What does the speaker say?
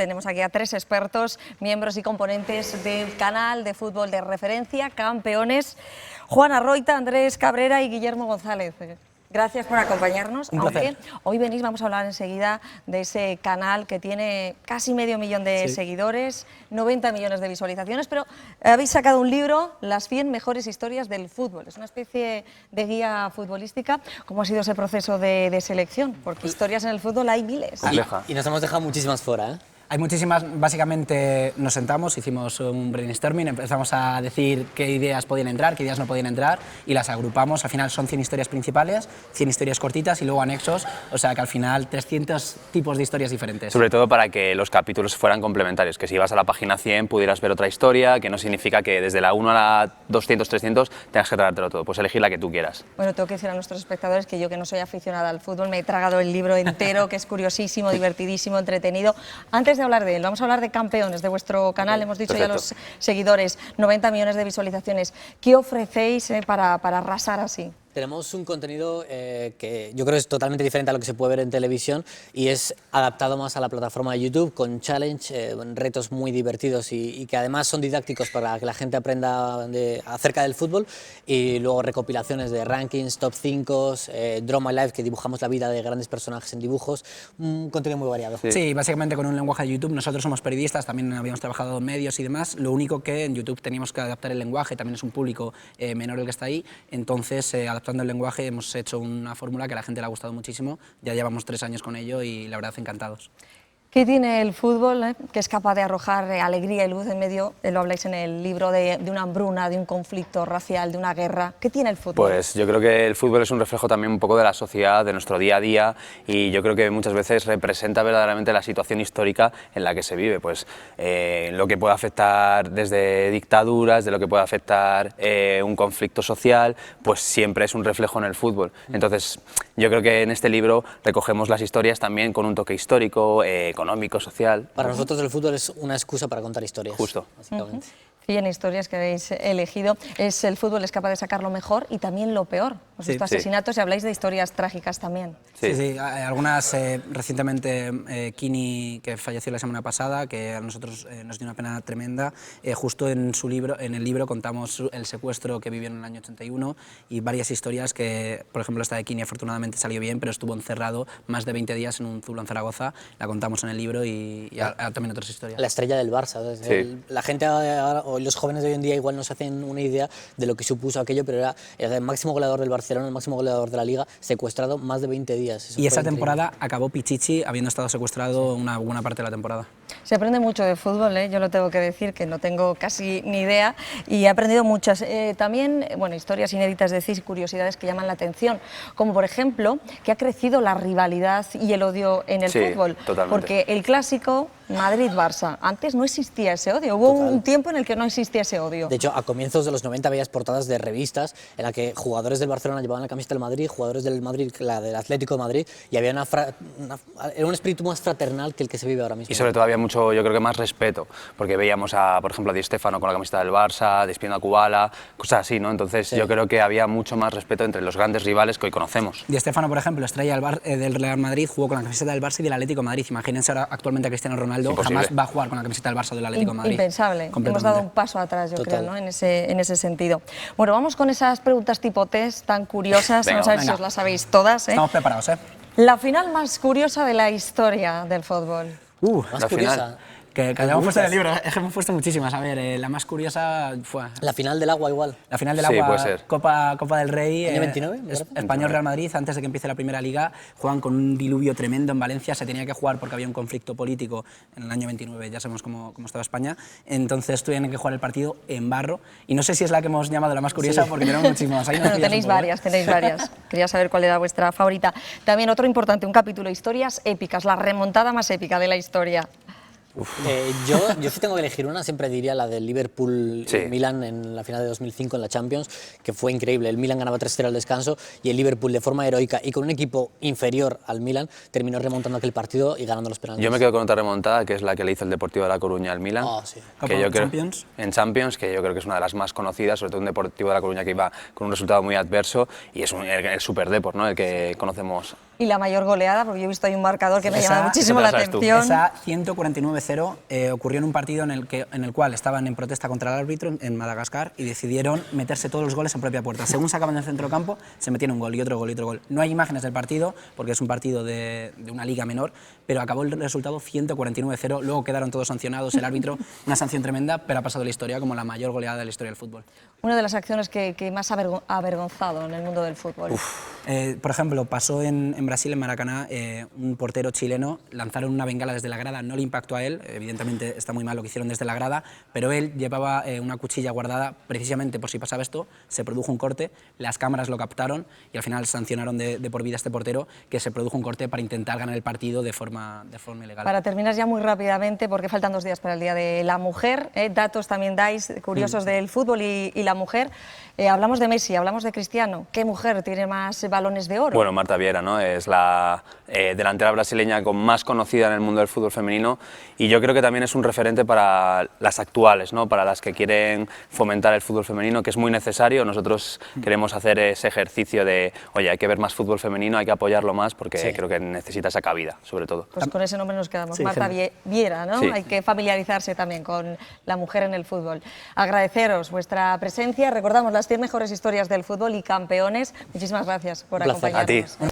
tenemos aquí a tres expertos, miembros y componentes del canal de fútbol de referencia, Campeones, Juan Arroita, Andrés Cabrera y Guillermo González. Gracias por acompañarnos. Un placer. Aunque hoy venís, vamos a hablar enseguida de ese canal que tiene casi 500.000 de seguidores, 90 millones de visualizaciones, pero habéis sacado un libro, Las 100 mejores historias del fútbol. Es una especie de guía futbolística. ¿Cómo ha sido ese proceso de selección? Porque historias en el fútbol hay miles. Compleja. Y nos hemos dejado muchísimas fuera, ¿eh? Hay muchísimas, básicamente nos sentamos, hicimos un brainstorming, empezamos a decir qué ideas podían entrar, qué ideas no podían entrar y las agrupamos. Al final son 100 historias principales, 100 historias cortitas y luego anexos, o sea que al final 300 tipos de historias diferentes. Sobre todo para que los capítulos fueran complementarios, que si vas a la página 100 pudieras ver otra historia, que no significa que desde la 1 a la 200, 300 tengas que tragártelo todo, pues elegir la que tú quieras. Bueno, tengo que decir a nuestros espectadores que yo, que no soy aficionada al fútbol, me he tragado el libro entero, que es curiosísimo, divertidísimo, entretenido. Antes de hablar de él, vamos a hablar de Campeones, de vuestro canal. Hemos dicho Perfecto. ya los seguidores, 90 millones de visualizaciones. ¿Qué ofrecéis para arrasar así? Tenemos un contenido que yo creo es totalmente diferente a lo que se puede ver en televisión y es adaptado más a la plataforma de YouTube con challenge, retos muy divertidos y que además son didácticos para que la gente aprenda acerca del fútbol, y luego recopilaciones de rankings, top 5, Draw My Life, que dibujamos la vida de grandes personajes en dibujos, un contenido muy variado. Sí, básicamente con un lenguaje de YouTube. Nosotros somos periodistas, también habíamos trabajado en medios y demás, lo único que en YouTube teníamos que adaptar el lenguaje, también es un público menor el que está ahí, entonces adaptando el lenguaje hemos hecho una fórmula que a la gente le ha gustado muchísimo, ya llevamos 3 años con ello y la verdad encantados. ¿Qué tiene el fútbol que es capaz de arrojar alegría y luz en medio, lo habláis en el libro, de una hambruna, de un conflicto racial, de una guerra? ¿Qué tiene el fútbol? Pues yo creo que el fútbol es un reflejo también un poco de la sociedad, de nuestro día a día, y yo creo que muchas veces representa verdaderamente la situación histórica en la que se vive, pues lo que puede afectar desde dictaduras, de lo que puede afectar un conflicto social, pues siempre es un reflejo en el fútbol. Entonces yo creo que en este libro recogemos las historias también con un toque histórico, económico, social. Para nosotros el fútbol es una excusa para contar historias. Justo. Básicamente. 100 historias que habéis elegido. El fútbol es capaz de sacar lo mejor y también lo peor. Os visto asesinatos y habláis de historias trágicas también. Sí, algunas recientemente, Kini, que falleció la semana pasada, que a nosotros nos dio una pena tremenda. Justo en el libro contamos el secuestro que vivió en el año 81 y varias historias que, por ejemplo, esta de Kini afortunadamente salió bien, pero estuvo encerrado más de 20 días en un zulo en Zaragoza. La contamos en el libro y también otras historias. La estrella del Barça. La gente ahora, o los jóvenes de hoy en día igual no se hacen una idea de lo que supuso aquello, pero era el máximo goleador del Barcelona, el máximo goleador de la Liga, secuestrado más de 20 días. Y esa temporada acabó Pichichi habiendo estado secuestrado una buena parte de la temporada. Se aprende mucho de fútbol, yo lo tengo que decir, que no tengo casi ni idea, y he aprendido muchas. También, bueno, historias inéditas, decís, curiosidades que llaman la atención, como por ejemplo, que ha crecido la rivalidad y el odio en el fútbol. Totalmente. Porque el clásico Madrid-Barça, antes no existía ese odio, hubo un tiempo en el que no existía ese odio. De hecho, a comienzos de los 90 veías portadas de revistas en las que jugadores del Barcelona llevaban la camiseta del Madrid, jugadores del Madrid la del Atlético de Madrid, y había era un espíritu más fraternal que el que se vive ahora mismo. Y sobre todo había mucho, yo creo que más respeto, porque veíamos por ejemplo, a Di Stéfano con la camiseta del Barça, despidiendo a Kubala, cosas así, ¿no? Entonces yo creo que había mucho más respeto entre los grandes rivales que hoy conocemos. Di Stéfano, por ejemplo, estrella del Real Madrid, jugó con la camiseta del Barça y del Atlético de Madrid. Imagínense ahora actualmente a Cristiano Ronaldo, jamás va a jugar con la camiseta del Barça o del Atlético de Madrid. Impensable. Hemos dado un paso atrás, yo creo, ¿no? en ese sentido. Bueno, vamos con esas preguntas tipo test tan curiosas, vamos a ver si os las sabéis todas. Estamos preparados, ¿eh? La final más curiosa de la historia del fútbol. Más curiosa. Final. Que habíamos puesto en el libro, es que hemos puesto muchísimas. A ver, la más curiosa fue... La final del agua igual. La final del Sí, agua, puede ser. Copa del Rey. ¿Año 29? Español-Real Madrid, antes de que empiece la primera liga, juegan con un diluvio tremendo en Valencia. Se tenía que jugar porque había un conflicto político en el año 29, ya sabemos cómo estaba España. Entonces tuvieron que jugar el partido en barro. Y no sé si es la que hemos llamado la más curiosa, porque tenemos muchísimas. Bueno, tenéis varias. Quería saber cuál era vuestra favorita. También otro importante, un capítulo, historias épicas, la remontada más épica de la historia. Yo sí tengo que elegir una, siempre diría la del Liverpool-Milan en la final de 2005 en la Champions, que fue increíble. El Milan ganaba 3-0 al descanso y el Liverpool, de forma heroica y con un equipo inferior al Milan, terminó remontando aquel partido y ganando los penaltis. Yo me quedo con otra remontada, que es la que le hizo el Deportivo de La Coruña al Milan. Sí. Que yo creo, Champions. En Champions, que yo creo que es una de las más conocidas, sobre todo un Deportivo de La Coruña que iba con un resultado muy adverso, y es el Superdeport, ¿no? El que conocemos. Y la mayor goleada, porque yo he visto ahí un marcador que me llama muchísimo la atención. Esa 149-0 0 ocurrió en un partido en el cual estaban en protesta contra el árbitro en Madagascar y decidieron meterse todos los goles en propia puerta. Según sacaban del centro campo, se metían un gol y otro gol y otro gol. No hay imágenes del partido porque es un partido de una liga menor, pero acabó el resultado 149-0. Luego quedaron todos sancionados, el árbitro, una sanción tremenda, pero ha pasado a la historia como la mayor goleada de la historia del fútbol. Una de las acciones que más ha avergonzado en el mundo del fútbol. Por ejemplo, pasó en Brasil, en Maracaná, un portero chileno, lanzaron una bengala desde la grada, no le impactó a él, evidentemente está muy mal lo que hicieron desde la grada, pero él llevaba una cuchilla guardada precisamente por si pasaba esto, se produjo un corte, las cámaras lo captaron y al final sancionaron de por vida a este portero, que se produjo un corte para intentar ganar el partido de forma ilegal. Para terminar ya muy rápidamente, porque faltan 2 días para el Día de la Mujer, datos también dais curiosos del fútbol y la mujer. Hablamos de Messi, hablamos de Cristiano. ¿Qué mujer tiene más balones de oro? Bueno, Marta Vieira, ¿no? Es la delantera brasileña más conocida en el mundo del fútbol femenino y yo creo que también es un referente para las actuales, ¿no? Para las que quieren fomentar el fútbol femenino, que es muy necesario. Nosotros queremos hacer ese ejercicio de, oye, hay que ver más fútbol femenino, hay que apoyarlo más porque creo que necesita esa cabida, sobre todo. Pues con ese nombre nos quedamos, Sí, Marta Vieira, ¿no? Sí. Hay que familiarizarse también con la mujer en el fútbol. Agradeceros vuestra presencia, recordamos las 100 mejores historias del fútbol y campeones. Muchísimas gracias por Un placer. acompañarnos. A ti.